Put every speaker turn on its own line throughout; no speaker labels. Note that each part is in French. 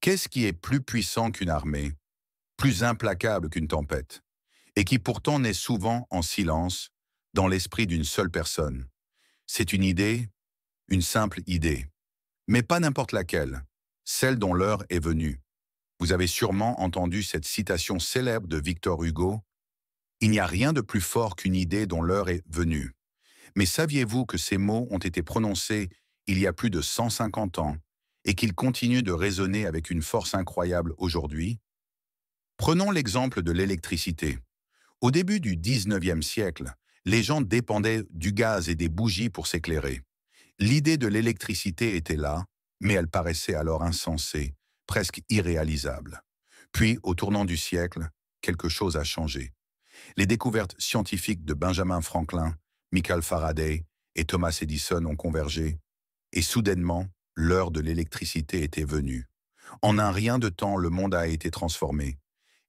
Qu'est-ce qui est plus puissant qu'une armée, plus implacable qu'une tempête, et qui pourtant naît souvent en silence, dans l'esprit d'une seule personne? C'est une idée, une simple idée, mais pas n'importe laquelle, celle dont l'heure est venue. Vous avez sûrement entendu cette citation célèbre de Victor Hugo: « Il n'y a rien de plus fort qu'une idée dont l'heure est venue. » Mais saviez-vous que ces mots ont été prononcés il y a plus de 150 ans et qu'ils continuent de résonner avec une force incroyable aujourd'hui? Prenons l'exemple de l'électricité. Au début du 19e siècle, les gens dépendaient du gaz et des bougies pour s'éclairer. L'idée de l'électricité était là, mais elle paraissait alors insensée, presque irréalisable. Puis, au tournant du siècle, quelque chose a changé. Les découvertes scientifiques de Benjamin Franklin, Michael Faraday et Thomas Edison ont convergé, et soudainement, l'heure de l'électricité était venue. En un rien de temps, le monde a été transformé.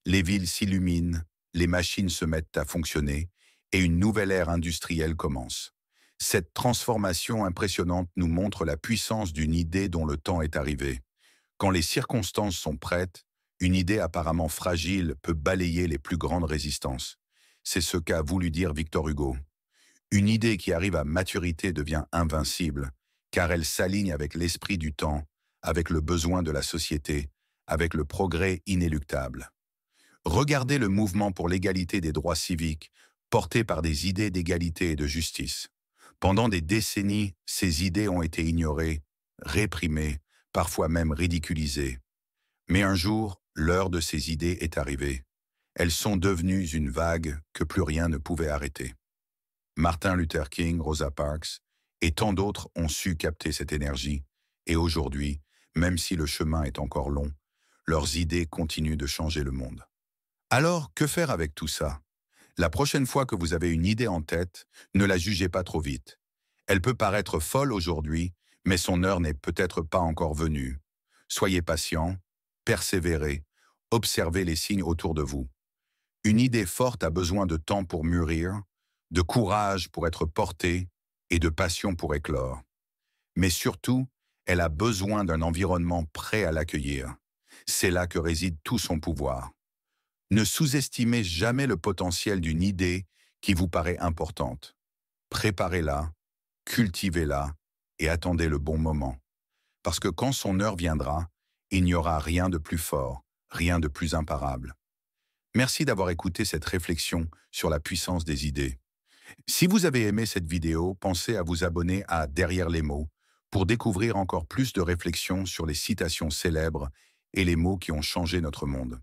Les villes s'illuminent, les machines se mettent à fonctionner, et une nouvelle ère industrielle commence. Cette transformation impressionnante nous montre la puissance d'une idée dont le temps est arrivé. Quand les circonstances sont prêtes, une idée apparemment fragile peut balayer les plus grandes résistances. C'est ce qu'a voulu dire Victor Hugo. Une idée qui arrive à maturité devient invincible, car elle s'aligne avec l'esprit du temps, avec le besoin de la société, avec le progrès inéluctable. Regardez le mouvement pour l'égalité des droits civiques, porté par des idées d'égalité et de justice. Pendant des décennies, ces idées ont été ignorées, réprimées, parfois même ridiculisées. Mais un jour, l'heure de ces idées est arrivée. Elles sont devenues une vague que plus rien ne pouvait arrêter. Martin Luther King, Rosa Parks et tant d'autres ont su capter cette énergie, et aujourd'hui, même si le chemin est encore long, leurs idées continuent de changer le monde. Alors, que faire avec tout ça? La prochaine fois que vous avez une idée en tête, ne la jugez pas trop vite. Elle peut paraître folle aujourd'hui, mais son heure n'est peut-être pas encore venue. Soyez patient, persévérez, observez les signes autour de vous. Une idée forte a besoin de temps pour mûrir, de courage pour être portée et de passion pour éclore. Mais surtout, elle a besoin d'un environnement prêt à l'accueillir. C'est là que réside tout son pouvoir. Ne sous-estimez jamais le potentiel d'une idée qui vous paraît importante. Préparez-la, cultivez-la et attendez le bon moment. Parce que quand son heure viendra, il n'y aura rien de plus fort, rien de plus imparable. Merci d'avoir écouté cette réflexion sur la puissance des idées. Si vous avez aimé cette vidéo, pensez à vous abonner à Derrière les mots pour découvrir encore plus de réflexions sur les citations célèbres et les mots qui ont changé notre monde.